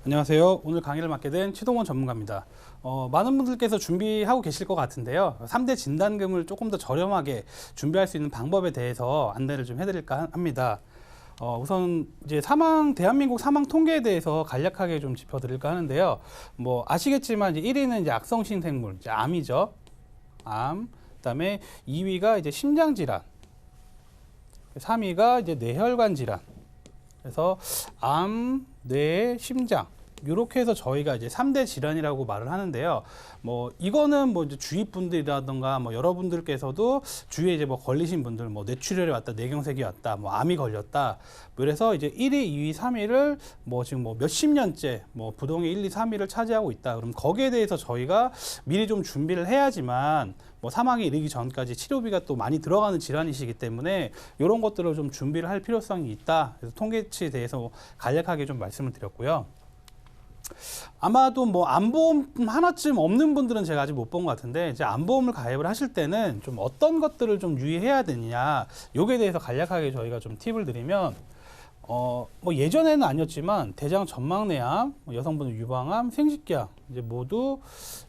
안녕하세요. 오늘 강의를 맡게 된 최동원 전문가입니다. 많은 분들께서 준비하고 계실 것 같은데요. 3대 진단금을 조금 더 저렴하게 준비할 수 있는 방법에 대해서 안내를 좀 해드릴까 합니다. 우선 이제 대한민국 사망 통계에 대해서 간략하게 좀 짚어드릴까 하는데요. 뭐 아시겠지만 이제 1위는 이제 악성신 생물, 이제 암이죠. 암. 그다음에 2위가 이제 심장 질환, 3위가 이제 뇌혈관 질환. 그래서 암, 뇌, 심장 이렇게 해서 저희가 이제 3대 질환이라고 말을 하는데요. 뭐 이거는 뭐 이제 주위 분들이라던가 뭐 여러분들께서도 주위에 이제 뭐 걸리신 분들 뭐 뇌출혈이 왔다, 뇌경색이 왔다, 뭐 암이 걸렸다. 그래서 이제 1위, 2위, 3위를 뭐 지금 뭐 몇십 년째 뭐 부동의 1, 2, 3위를 차지하고 있다. 그럼 거기에 대해서 저희가 미리 좀 준비를 해야지만 뭐 사망에 이르기 전까지 치료비가 또 많이 들어가는 질환이시기 때문에 이런 것들을 좀 준비를 할 필요성이 있다. 그래서 통계치에 대해서 간략하게 좀 말씀을 드렸고요. 아마도 뭐 암보험 하나쯤 없는 분들은 제가 아직 못 본 것 같은데, 이제 암보험을 가입을 하실 때는 좀 어떤 것들을 좀 유의해야 되느냐, 요게 대해서 간략하게 저희가 좀 팁을 드리면, 뭐 예전에는 아니었지만 대장 전망내암, 여성분의 유방암, 생식기암 이제 모두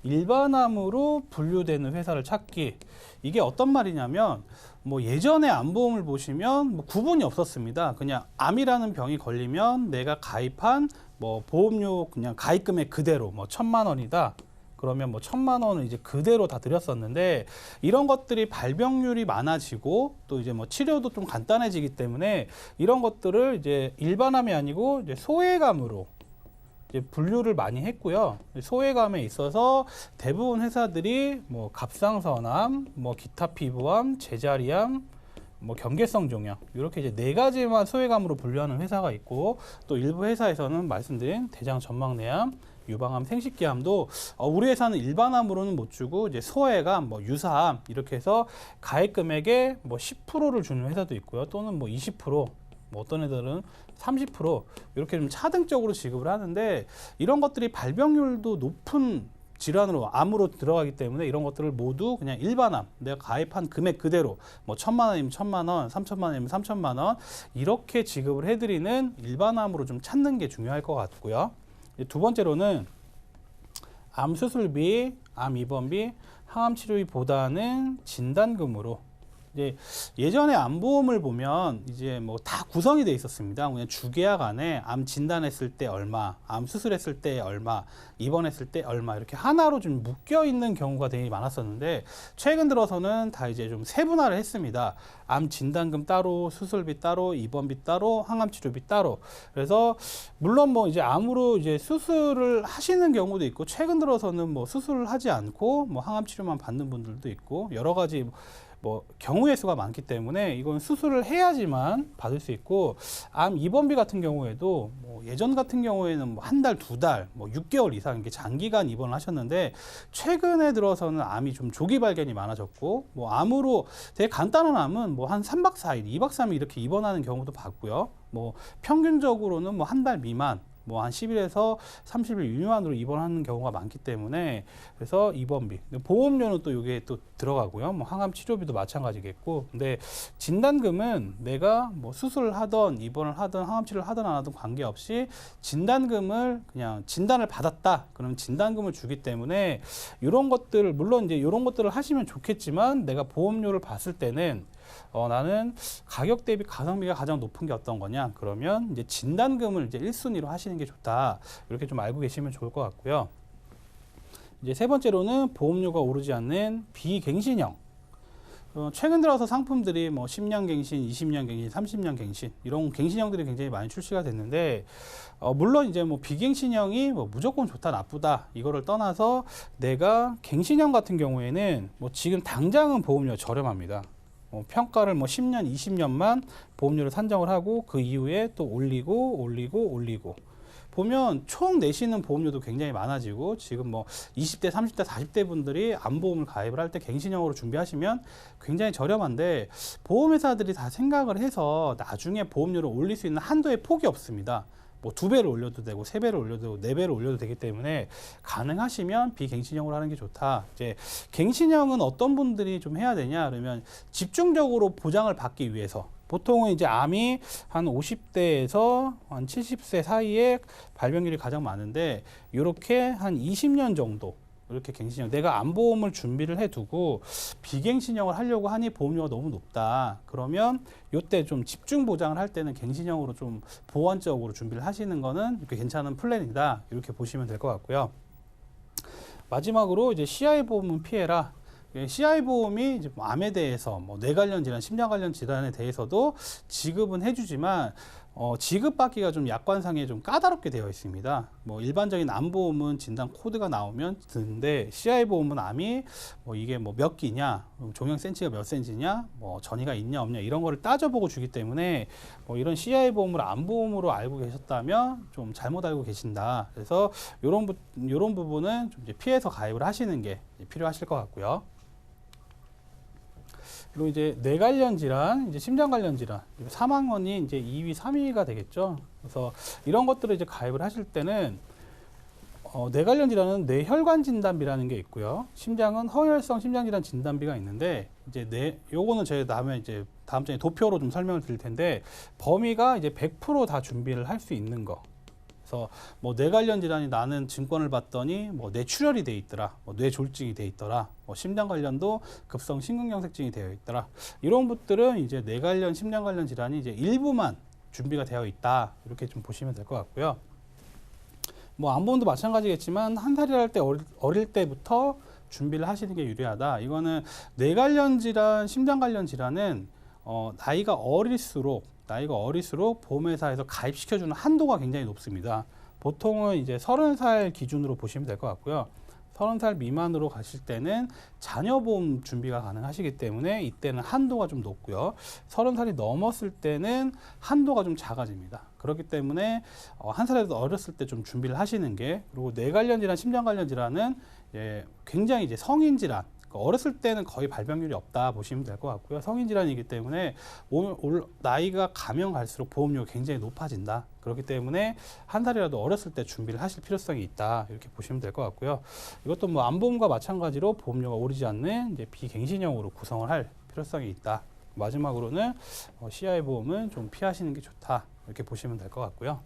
일반암으로 분류되는 회사를 찾기. 이게 어떤 말이냐면 뭐 예전에 암보험을 보시면 뭐 구분이 없었습니다. 그냥 암이라는 병이 걸리면 내가 가입한 뭐 보험료 그냥 가입금액 그대로 뭐 1,000만 원이다. 그러면 뭐 1,000만 원을 이제 그대로 다 드렸었는데, 이런 것들이 발병률이 많아지고 또 이제 뭐 치료도 좀 간단해지기 때문에 이런 것들을 이제 일반암이 아니고 이제 소외감으로 이제 분류를 많이 했고요. 소외감에 있어서 대부분 회사들이 뭐 갑상선암, 뭐 기타 피부암, 제자리암, 뭐 경계성 종양 이렇게 이제 4가지만 소외감으로 분류하는 회사가 있고, 또 일부 회사에서는 말씀드린 대장 전망내암, 유방암, 생식기암도 우리 회사는 일반암으로는 못 주고 이제 소외감, 뭐 유사암 이렇게 해서 가입 금액의 뭐 10%를 주는 회사도 있고요. 또는 뭐 20%, 뭐 어떤 애들은 30% 이렇게 좀 차등적으로 지급을 하는데, 이런 것들이 발병률도 높은 질환으로 암으로 들어가기 때문에 이런 것들을 모두 그냥 일반암, 내가 가입한 금액 그대로 뭐 1,000만 원이면 1,000만 원, 3,000만 원이면 3,000만 원 이렇게 지급을 해드리는 일반암으로 좀 찾는 게 중요할 것 같고요. 두 번째로는 암 수술비, 암 입원비, 항암 치료비보다는 진단금으로, 이제 예전에 암보험을 보면 이제 뭐 다 구성이 돼 있었습니다. 그냥 주계약 안에 암 진단했을 때 얼마, 암 수술했을 때 얼마, 입원했을 때 얼마 이렇게 하나로 좀 묶여 있는 경우가 되게 많았었는데, 최근 들어서는 다 이제 좀 세분화를 했습니다. 암 진단금 따로, 수술비 따로, 입원비 따로, 항암 치료비 따로. 그래서 물론 뭐 이제 암으로 이제 수술을 하시는 경우도 있고, 최근 들어서는 뭐 수술을 하지 않고 뭐 항암 치료만 받는 분들도 있고, 여러 가지 뭐 경우의 수가 많기 때문에 이건 수술을 해야지만 받을 수 있고, 암 입원비 같은 경우에도 뭐 예전 같은 경우에는 뭐 한 달, 2달, 뭐 6개월 이상 이렇게 장기간 입원을 하셨는데, 최근에 들어서는 암이 좀 조기 발견이 많아졌고, 뭐 암으로 되게 간단한 암은 뭐 한 3박 4일, 2박 3일 이렇게 입원하는 경우도 봤고요. 뭐 평균적으로는 뭐 한 달 미만, 뭐 한 10일에서 30일 미만으로 입원하는 경우가 많기 때문에, 그래서 입원비, 보험료는 또 이게 또 들어가고요. 뭐 항암 치료비도 마찬가지겠고, 근데 진단금은 내가 뭐 수술을 하던 입원을 하던 항암 치료를 하던 안 하던 관계없이 진단금을 그냥 진단을 받았다. 그럼 진단금을 주기 때문에 이런 것들, 물론 이제 이런 것들을 하시면 좋겠지만, 내가 보험료를 봤을 때는 나는 가격 대비 가성비가 가장 높은 게 어떤 거냐? 그러면 이제 진단금을 이제 1순위로 하시는 게 좋다. 이렇게 좀 알고 계시면 좋을 것 같고요. 이제 세 번째로는 보험료가 오르지 않는 비갱신형. 최근 들어서 상품들이 뭐 10년 갱신, 20년 갱신, 30년 갱신 이런 갱신형들이 굉장히 많이 출시가 됐는데, 물론 이제 뭐 비갱신형이 뭐 무조건 좋다 나쁘다 이거를 떠나서, 내가 갱신형 같은 경우에는 뭐 지금 당장은 보험료 저렴합니다. 평가를 뭐 10년, 20년만 보험료를 산정을 하고 그 이후에 또 올리고 보면 총 내시는 보험료도 굉장히 많아지고, 지금 뭐 20대, 30대, 40대 분들이 암보험을 가입을 할 때 갱신형으로 준비하시면 굉장히 저렴한데, 보험회사들이 다 생각을 해서 나중에 보험료를 올릴 수 있는 한도의 폭이 없습니다. 뭐 2배를 올려도 되고 3배를 올려도 되고 4배를 올려도 되기 때문에 가능하시면 비갱신형으로 하는 게 좋다. 이제 갱신형은 어떤 분들이 좀 해야 되냐 그러면, 집중적으로 보장을 받기 위해서 보통은 이제 암이 한 50대에서 한 70세 사이에 발병률이 가장 많은데 이렇게 한 20년 정도 이렇게 갱신형 내가 암보험을 준비를 해두고 비갱신형을 하려고 하니 보험료가 너무 높다. 그러면 이때 좀 집중 보장을 할 때는 갱신형으로 좀 보완적으로 준비를 하시는 거는 이렇게 괜찮은 플랜이다. 이렇게 보시면 될 것 같고요. 마지막으로 이제 CI 보험은 피해라. CI 보험이 이제 암에 대해서 뭐 뇌 관련 질환, 심장 관련 질환에 대해서도 지급은 해주지만 지급받기가 좀 약관상에 좀 까다롭게 되어 있습니다. 뭐 일반적인 암 보험은 진단 코드가 나오면 드는데 CI 보험은 암이 뭐 이게 뭐 몇 기냐, 종양 센치가 몇 센치냐, 뭐 전이가 있냐 없냐 이런 거를 따져보고 주기 때문에 뭐 이런 CI 보험을 암 보험으로 알고 계셨다면 좀 잘못 알고 계신다. 그래서 이런 부분은 좀 이제 피해서 가입을 하시는 게 필요하실 것 같고요. 그리고 이제 뇌 관련 질환, 이제 심장 관련 질환, 사망원이 이제 2위, 3위가 되겠죠. 그래서 이런 것들을 이제 가입을 하실 때는 뇌 관련 질환은 뇌혈관 진단비라는 게 있고요. 심장은 허혈성 심장질환 진단비가 있는데 이제 요거는 제가 다음 장에 도표로 좀 설명을 드릴 텐데 범위가 이제 100% 다 준비를 할 수 있는 거. 그래서 뭐 뇌 관련 질환이 나는 증권을 봤더니 뭐 뇌출혈이 돼 있더라, 뭐 뇌졸중이 돼 있더라, 뭐 심장 관련도 급성 심근경색증이 되어 있더라. 이런 것들은 이제 뇌 관련 심장 관련 질환이 이제 일부만 준비가 되어 있다. 이렇게 좀 보시면 될 것 같고요. 뭐 암보험도 마찬가지겠지만 한 살이랄 때 어릴 때부터 준비를 하시는 게 유리하다. 이거는 뇌 관련 질환, 심장 관련 질환은 나이가 어릴수록 보험회사에서 가입시켜주는 한도가 굉장히 높습니다. 보통은 이제 30살 기준으로 보시면 될 것 같고요. 30살 미만으로 가실 때는 자녀보험 준비가 가능하시기 때문에 이때는 한도가 좀 높고요. 30살이 넘었을 때는 한도가 좀 작아집니다. 그렇기 때문에 한 살에도 어렸을 때 좀 준비를 하시는 게, 그리고 뇌 관련 질환, 심장 관련 질환은 굉장히 이제 성인 질환, 어렸을 때는 거의 발병률이 없다 보시면 될 것 같고요. 성인 질환이기 때문에 나이가 가면 갈수록 보험료가 굉장히 높아진다. 그렇기 때문에 한 살이라도 어렸을 때 준비를 하실 필요성이 있다. 이렇게 보시면 될 것 같고요. 이것도 뭐 암보험과 마찬가지로 보험료가 오르지 않는 이제 비갱신형으로 구성을 할 필요성이 있다. 마지막으로는 CI 보험은 좀 피하시는 게 좋다. 이렇게 보시면 될 것 같고요.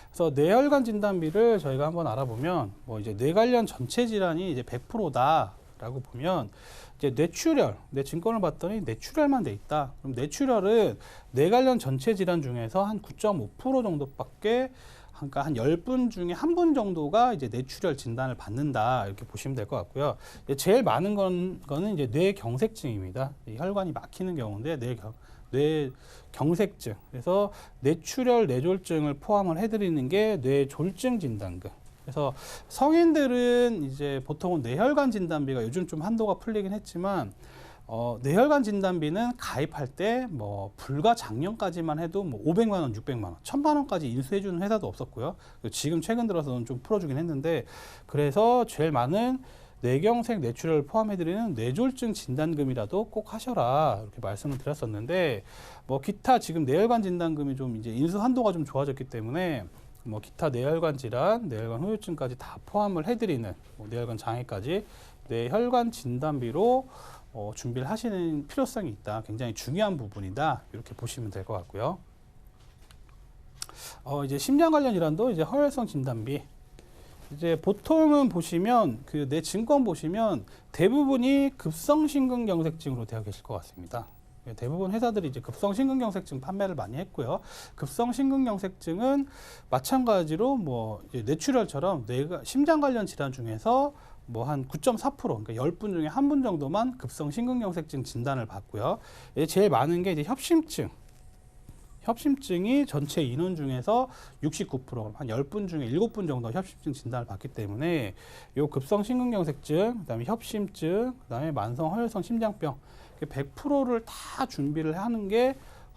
그래서 뇌혈관 진단비를 저희가 한번 알아보면 뭐 이제 뇌 관련 전체 질환이 이제 100%다라고 보면 이제 뇌출혈, 뇌 증권을 봤더니 뇌출혈만 돼 있다. 그럼 뇌출혈은 뇌 관련 전체 질환 중에서 한 9.5% 정도밖에, 그러니까 한 10분 중에 한 분 정도가 이제 뇌출혈 진단을 받는다. 이렇게 보시면 될 것 같고요. 제일 많은 거는 이제 뇌경색증입니다. 이 혈관이 막히는 경우인데 뇌경색증. 그래서 뇌출혈, 뇌졸중을 포함을 해드리는 게 뇌졸중 진단금. 그래서 성인들은 이제 보통은 뇌혈관 진단비가 요즘 좀 한도가 풀리긴 했지만 뇌혈관 진단비는 가입할 때 뭐 불과 작년까지만 해도 뭐 500만 원, 600만 원, 1000만 원까지 인수해주는 회사도 없었고요. 지금 최근 들어서는 좀 풀어주긴 했는데, 그래서 제일 많은 뇌경색, 뇌출혈을 포함해드리는 뇌졸중 진단금이라도 꼭 하셔라, 이렇게 말씀을 드렸었는데, 뭐 기타 지금 뇌혈관 진단금이 좀 이제 인수 한도가 좀 좋아졌기 때문에 뭐 기타 뇌혈관 질환, 뇌혈관 후유증까지 다 포함을 해드리는, 뭐 뇌혈관 장애까지 뇌혈관 진단비로 준비를 하시는 필요성이 있다. 굉장히 중요한 부분이다. 이렇게 보시면 될 것 같고요. 이제 심장 관련 질환도 이제 허혈성 진단비. 이제 보통은 보시면 그 내 증권 보시면 대부분이 급성 심근경색증으로 되어 계실 것 같습니다. 대부분 회사들이 이제 급성 심근경색증 판매를 많이 했고요. 급성 심근경색증은 마찬가지로 뭐 뇌출혈처럼 심장 관련 질환 중에서 뭐 한 9.4%, 그러니까 10분 중에 한 분 정도만 급성 심근경색증 진단을 받고요. 제일 많은 게 이제 협심증. 협심증이 전체 인원 중에서 69%, 한 10분 중에 7분 정도 협심증 진단을 받기 때문에 요 급성 심근경색증, 그다음에 협심증, 그다음에 만성 허혈성 심장병 100%를 다 준비를 하는 게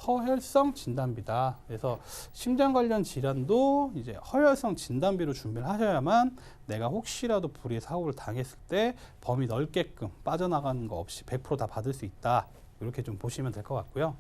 허혈성 진단비다. 그래서 심장 관련 질환도 이제 허혈성 진단비로 준비를 하셔야만 내가 혹시라도 불의의 사고를 당했을 때 범위 넓게끔 빠져나가는 거 없이 100% 다 받을 수 있다. 이렇게 좀 보시면 될 것 같고요.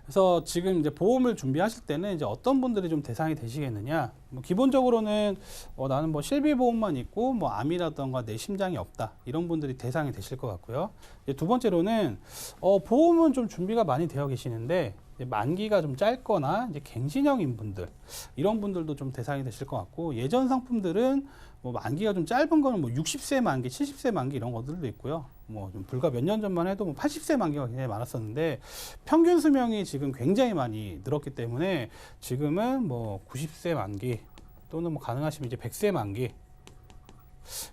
그래서 지금 이제 보험을 준비하실 때는 이제 어떤 분들이 좀 대상이 되시겠느냐? 뭐 기본적으로는 나는 뭐 실비보험만 있고 뭐 암이라던가 내 심장이 없다 이런 분들이 대상이 되실 것 같고요. 이제 두 번째로는 보험은 좀 준비가 많이 되어 계시는데 이제 만기가 좀 짧거나 이제 갱신형인 분들 이런 분들도 좀 대상이 되실 것 같고 예전 상품들은 뭐 만기가 좀 짧은 거는 뭐 60세 만기, 70세 만기 이런 것들도 있고요. 뭐 좀 불과 몇 년 전만 해도 뭐 80세 만기가 굉장히 많았었는데 평균 수명이 지금 굉장히 많이 늘었기 때문에 지금은 뭐 90세 만기 또는 뭐 가능하시면 이제 100세 만기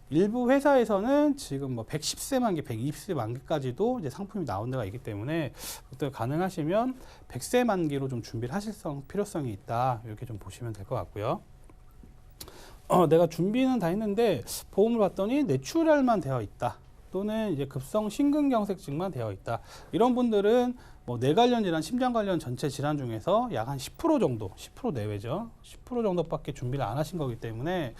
일부 회사에서는 지금 뭐 110세 만기, 120세 만기까지도 이제 상품이 나온 데가 있기 때문에 그때 가능하시면 100세 만기로 좀 준비를 하실 필요성이 있다 이렇게 좀 보시면 될 것 같고요. 내가 준비는 다 했는데 보험을 봤더니 뇌출혈만 되어 있다. 또는 이제 급성 심근경색증만 되어 있다. 이런 분들은 뭐 뇌 관련 질환, 심장 관련 전체 질환 중에서 약 한 10% 정도, 10% 내외죠. 10% 정도밖에 준비를 안 하신 거기 때문에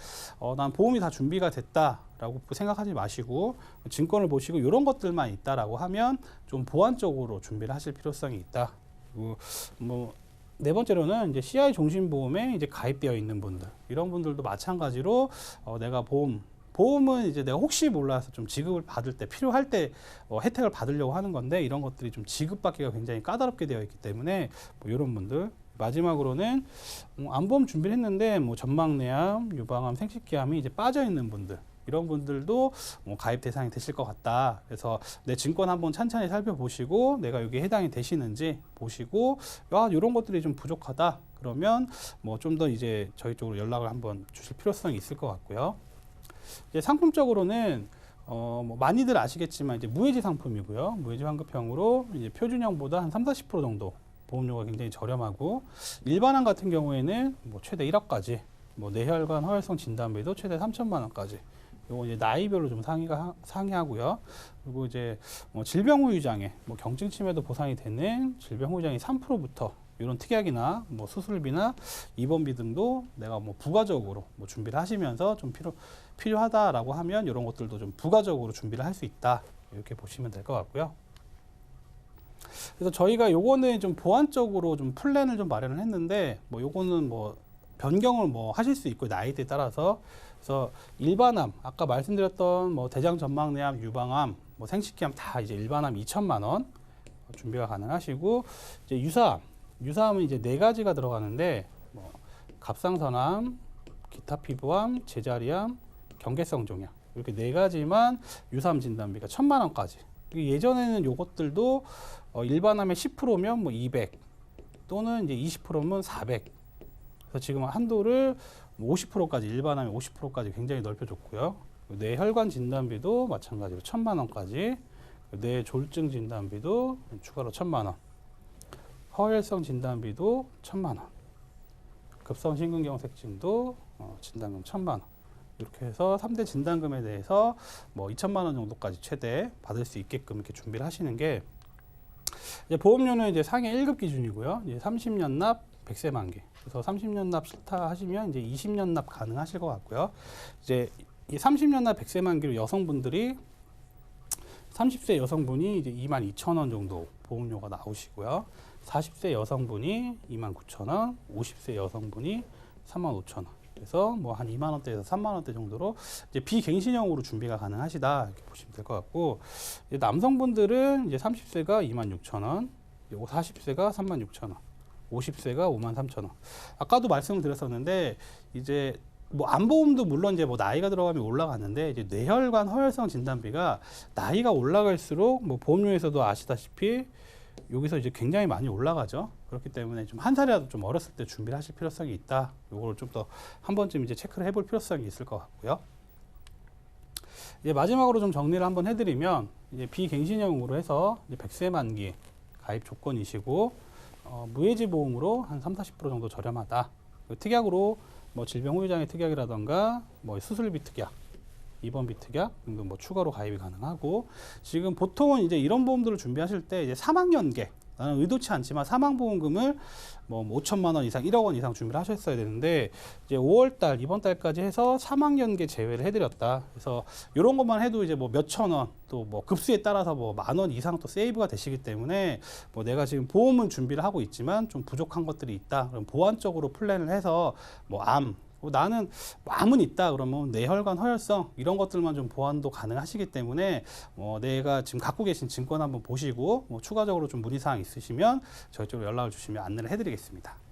난 보험이 다 준비가 됐다라고 생각하지 마시고 증권을 보시고 이런 것들만 있다라고 하면 좀 보완적으로 준비를 하실 필요성이 있다. 그리고 뭐 네 번째로는 이제 CI 종신보험에 이제 가입되어 있는 분들 이런 분들도 마찬가지로 내가 보험은 이제 내가 혹시 몰라서 좀 지급을 받을 때 필요할 때 혜택을 받으려고 하는 건데 이런 것들이 좀 지급받기가 굉장히 까다롭게 되어 있기 때문에 뭐 이런 분들 마지막으로는 암보험 준비를 했는데 뭐 전망내암, 유방암, 생식기암이 이제 빠져 있는 분들 이런 분들도 뭐 가입 대상이 되실 것 같다. 그래서 내 증권 한번 찬찬히 살펴보시고 내가 여기에 해당이 되시는지 보시고 이런 것들이 좀 부족하다. 그러면 뭐 좀 더 이제 저희 쪽으로 연락을 한번 주실 필요성이 있을 것 같고요. 이제 상품적으로는 뭐 많이들 아시겠지만 이제 무해지 상품이고요. 무해지 환급형으로 이제 표준형보다 한 30-40% 정도 보험료가 굉장히 저렴하고 일반암 같은 경우에는 뭐 최대 1억까지 뭐 뇌혈관 허혈성 진단비도 최대 3천만 원까지 요거 이제 나이별로 좀 상이하고요. 그리고 이제 뭐 질병 후유장애, 뭐 경증 치매도 보상이 되는 질병 후유장애 3%부터 이런 특약이나 뭐 수술비나 입원비 등도 내가 뭐 부가적으로 뭐 준비를 하시면서 좀 필요하다라고 하면 이런 것들도 좀 부가적으로 준비를 할 수 있다 이렇게 보시면 될 것 같고요. 그래서 저희가 요거는 좀 보완적으로 좀 플랜을 좀 마련을 했는데 뭐 요거는 뭐 변경을 뭐 하실 수 있고 나이대에 따라서 그래서 일반암 아까 말씀드렸던 뭐 대장 전망내암, 유방암, 뭐 생식기암 다 이제 일반암 2천만 원 준비가 가능하시고 이제 유사암은 이제 4가지가 들어가는데 뭐 갑상선암, 기타 피부암, 제자리암, 경계성 종양 이렇게 4가지만 유사암 진단비가 1,000만 원까지. 예전에는 요것들도 일반암의 10%면 뭐 200 또는 이제 20%면 400. 그래서 지금 한도를 50%까지 일반암의 50%까지 굉장히 넓혀줬고요. 뇌혈관 진단비도 마찬가지로 1,000만 원까지. 뇌졸중 진단비도 추가로 1,000만 원. 허혈성 진단비도 1,000만 원. 급성 심근경색증도 진단금 1,000만 원. 이렇게 해서 3대 진단금에 대해서 뭐 2,000만 원 정도까지 최대 받을 수 있게끔 이렇게 준비를 하시는 게 이제 보험료는 이제 상해 1급 기준이고요. 이제 30년 납 100세 만기. 그래서 30년 납 싫다 하시면 이제 20년 납 가능하실 것 같고요. 이제 이 30년 납 100세 만기로 여성분들이 30세 여성분이 이제 22,000원 정도 보험료가 나오시고요. 40세 여성분이 29,000원, 50세 여성분이 35,000원. 그래서 뭐 한 2만 원대에서 3만 원대 정도로 이제 비갱신형으로 준비가 가능하시다 이렇게 보시면 될 것 같고 이제 남성분들은 이제 30세가 26,000원, 요거 40세가 36,000원, 50세가 53,000원. 아까도 말씀을 드렸었는데 이제 뭐 암보험도 물론 이제 뭐 나이가 들어가면 올라가는데 이제 뇌혈관 허혈성 진단비가 나이가 올라갈수록 뭐 보험료에서도 아시다시피 여기서 이제 굉장히 많이 올라가죠. 그렇기 때문에 좀 한 살이라도 좀 어렸을 때 준비를 하실 필요성이 있다. 요거를 좀 더 한 번쯤 이제 체크를 해볼 필요성이 있을 것 같고요. 이제 마지막으로 좀 정리를 한번 해드리면 이제 비갱신형으로 해서 이제 100세 만기 가입 조건이시고 무해지 보험으로 한 30-40% 정도 저렴하다. 특약으로 뭐 질병 후유장애 특약이라던가 뭐 수술비 특약, 입원비 특약 등등 뭐 추가로 가입이 가능하고 지금 보통은 이제 이런 보험들을 준비하실 때 이제 사망연계 나는 의도치 않지만 사망보험금을 뭐 5천만 원 이상, 1억 원 이상 준비를 하셨어야 되는데 이제 5월 달, 이번 달까지 해서 사망연계 제외를 해드렸다. 그래서 이런 것만 해도 이제 뭐 몇천 원, 또 뭐 급수에 따라서 뭐 만 원 이상 또 세이브가 되시기 때문에 뭐 내가 지금 보험은 준비를 하고 있지만 좀 부족한 것들이 있다. 그럼 보완적으로 플랜을 해서 뭐 나는 암은 있다 그러면 뇌혈관 허혈성 이런 것들만 좀 보완도 가능하시기 때문에 내가 지금 갖고 계신 증권 한번 보시고 뭐 추가적으로 좀 문의사항 있으시면 저희 쪽으로 연락을 주시면 안내를 해드리겠습니다.